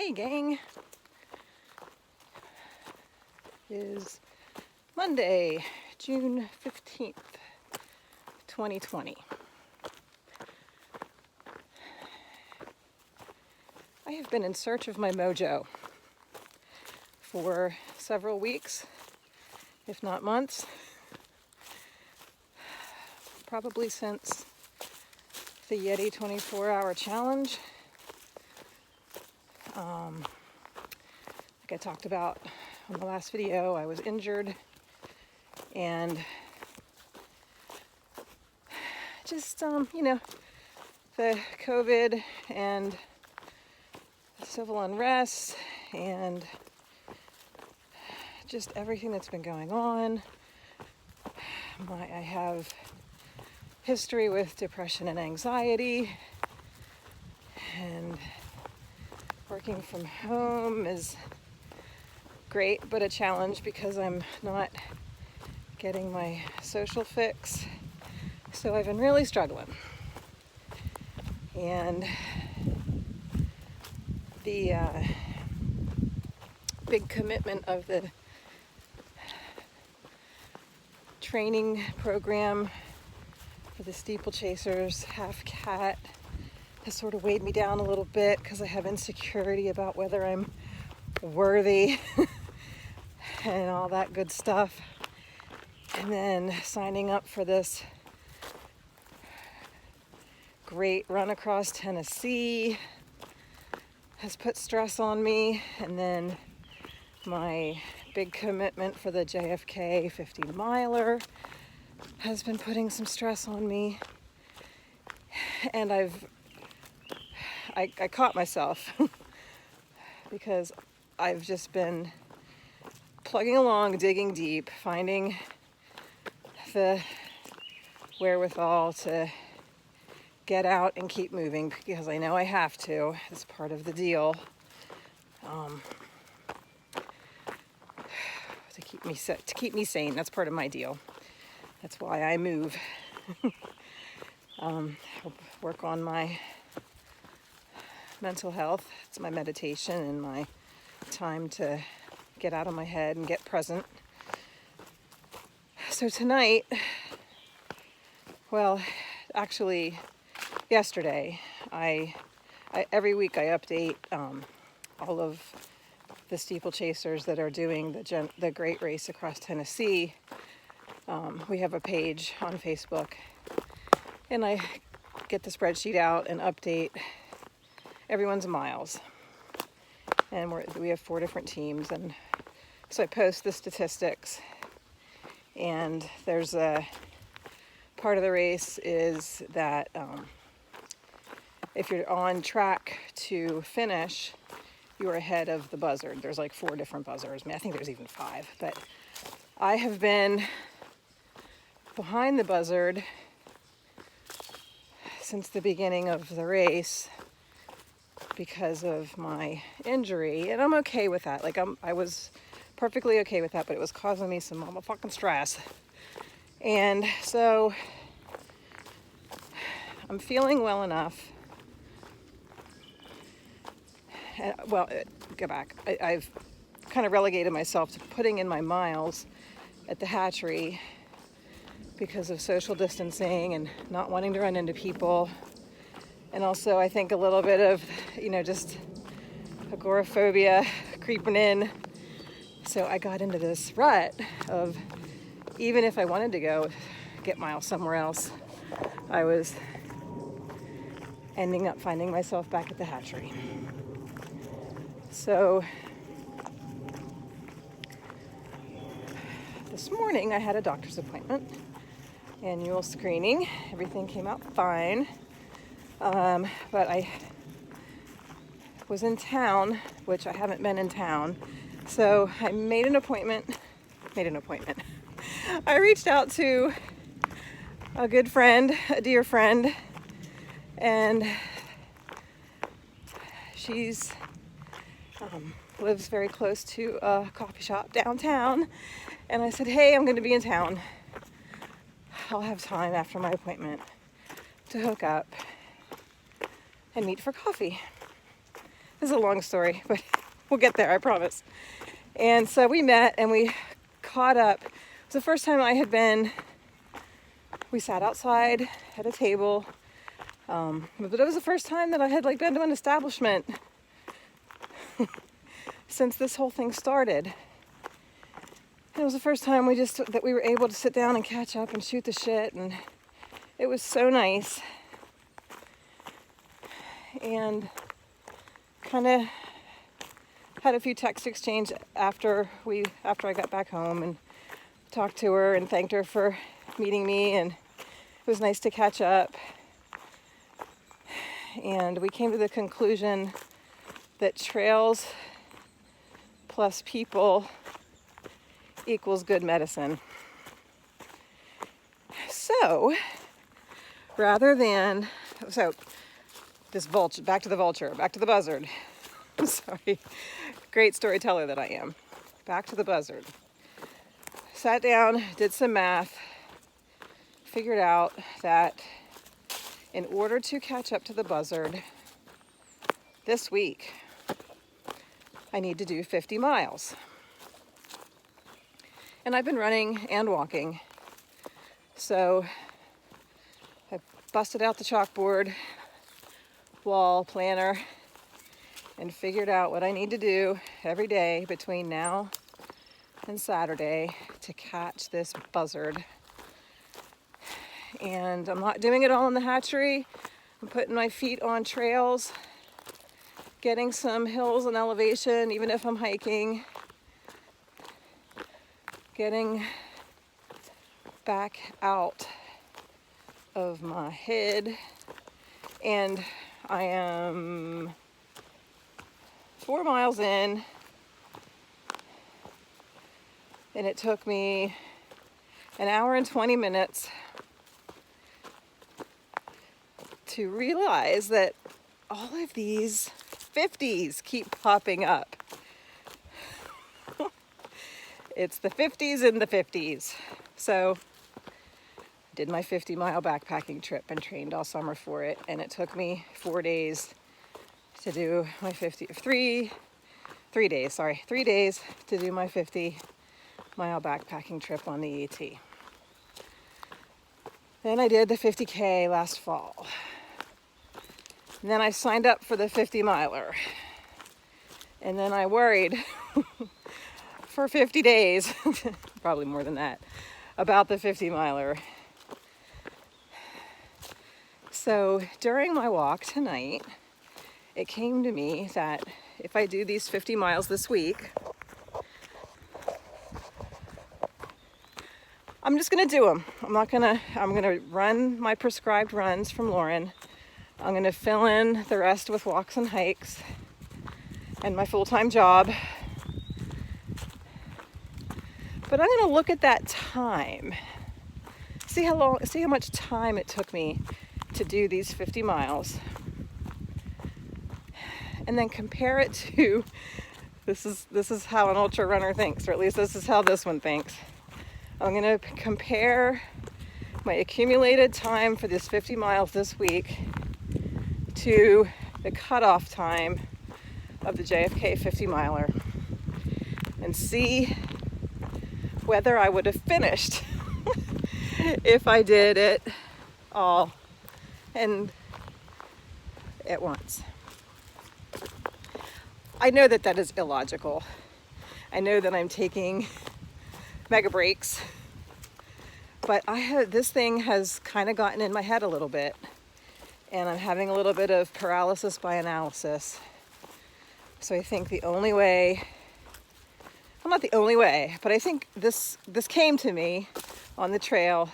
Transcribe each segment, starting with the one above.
Hey gang, it is Monday, June 15th, 2020. I have been in search of my mojo for several weeks, if not months, probably since the Yeti 24-hour challenge. Like I talked about on the last video, I was injured and just, the COVID and the civil unrest and just everything that's been going on. I have history with depression and anxiety, and working from home is great, but a challenge because I'm not getting my social fix. So I've been really struggling. And the big commitment of the training program for the steeplechasers, half cat, has sort of weighed me down a little bit because I have insecurity about whether I'm worthy and all that good stuff. And then signing up for this great run across Tennessee has put stress on me. And then my big commitment for the JFK 50-miler has been putting some stress on me. And I caught myself because I've just been plugging along, digging deep, finding the wherewithal to get out and keep moving because I know I have to. It's part of the deal. To keep me sane. That's part of my deal. That's why I move. Work on my mental health. It's my meditation and my time to get out of my head and get present. So tonight, actually yesterday, I every week I update all of the steeplechasers that are doing the Great Race across Tennessee. We have a page on Facebook, and I get the spreadsheet out and update everyone's miles. And we have 4 different teams, and so I post the statistics. And there's a part of the race is that if you're on track to finish, you're ahead of the Buzzard. There's like 4 different Buzzards. I think there's even 5. But I have been behind the Buzzard since the beginning of the race because of my injury. And I'm okay with that. I was perfectly okay with that, but it was causing me some motherfucking stress. And so I'm feeling well enough. Go back. I've kind of relegated myself to putting in my miles at the hatchery because of social distancing and not wanting to run into people. And also I think a little bit of, just agoraphobia creeping in. So I got into this rut of, even if I wanted to go get miles somewhere else, I was ending up finding myself back at the hatchery. So this morning I had a doctor's appointment, annual screening. Everything came out fine. But I was in town, which I haven't been in town. So I made an appointment. I reached out to a good friend, a dear friend, and she's lives very close to a coffee shop downtown. And I said, hey, I'm going to be in town. I'll have time after my appointment to hook up and meet for coffee. This is a long story, but we'll get there, I promise. And so we met and we caught up. It was the first time I had been, we sat outside at a table, but it was the first time that I had like been to an establishment since this whole thing started. It was the first time that we were able to sit down and catch up and shoot the shit, and it was so nice. And kind of had a few text exchange after I got back home, and talked to her and thanked her for meeting me, and it was nice to catch up. And we came to the conclusion that trails plus people equals good medicine. So this vulture, back to the Buzzard. I'm sorry, great storyteller that I am. Back to the Buzzard. Sat down, did some math, figured out that in order to catch up to the Buzzard this week, I need to do 50 miles. And I've been running and walking. So I busted out the chalkboard, wall, planner, and figured out what I need to do every day between now and Saturday to catch this Buzzard. And I'm not doing it all in the hatchery. I'm putting my feet on trails, getting some hills and elevation, even if I'm hiking, getting back out of my head. And I am 4 miles in, and it took me an hour and 20 minutes to realize that all of these 50s keep popping up. It's the 50s in the 50s. So did my 50-mile backpacking trip and trained all summer for it, and it took me 4 days to do my 3 days to do my 50-mile backpacking trip on the ET. Then I did the 50K last fall. And then I signed up for the 50-miler. And then I worried for 50 days, probably more than that, about the 50-miler. So during my walk tonight, it came to me that if I do these 50 miles this week, I'm just gonna do them. I'm gonna run my prescribed runs from Lauren. I'm gonna fill in the rest with walks and hikes and my full-time job. But I'm gonna look at that time, see how much time it took me to do these 50 miles, and then compare it to, this is how an ultra runner thinks, or at least this is how this one thinks. I'm gonna compare my accumulated time for this 50 miles this week to the cutoff time of the JFK 50-miler and see whether I would have finished if I did it all and at once. I know that is illogical. I know that I'm taking mega breaks, but this thing has kind of gotten in my head a little bit, and I'm having a little bit of paralysis by analysis. So I think the only way, well, not the only way, but I think this came to me on the trail.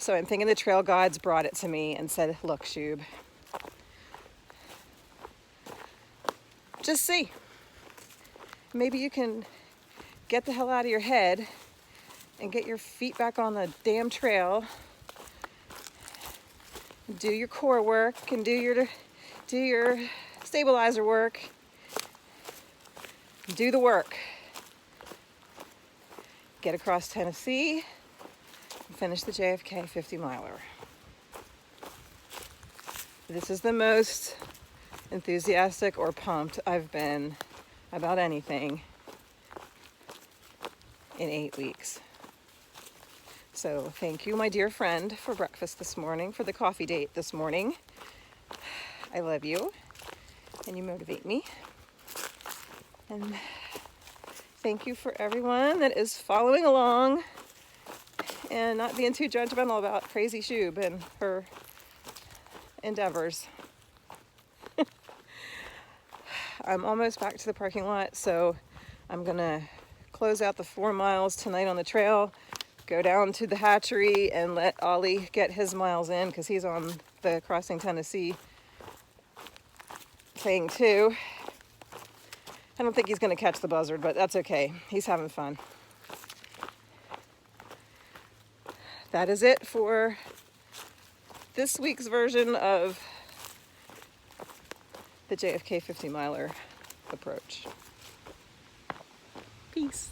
So I'm thinking the trail gods brought it to me and said, look, Shub, just see. Maybe you can get the hell out of your head and get your feet back on the damn trail. Do your core work and do your stabilizer work. Do the work. Get across Tennessee and finish the JFK 50-miler. This is the most enthusiastic or pumped I've been about anything in 8 weeks. So thank you, my dear friend, for breakfast this morning, for the coffee date this morning. I love you, and you motivate me. And thank you for everyone that is following along and not being too judgmental about Crazy Shub and her endeavors. I'm almost back to the parking lot, so I'm gonna close out the 4 miles tonight on the trail, go down to the hatchery and let Ollie get his miles in because he's on the Crossing Tennessee thing too. I don't think he's gonna catch the buzzard, but that's okay. He's having fun. That is it for this week's version of the JFK 50 miler approach. Peace.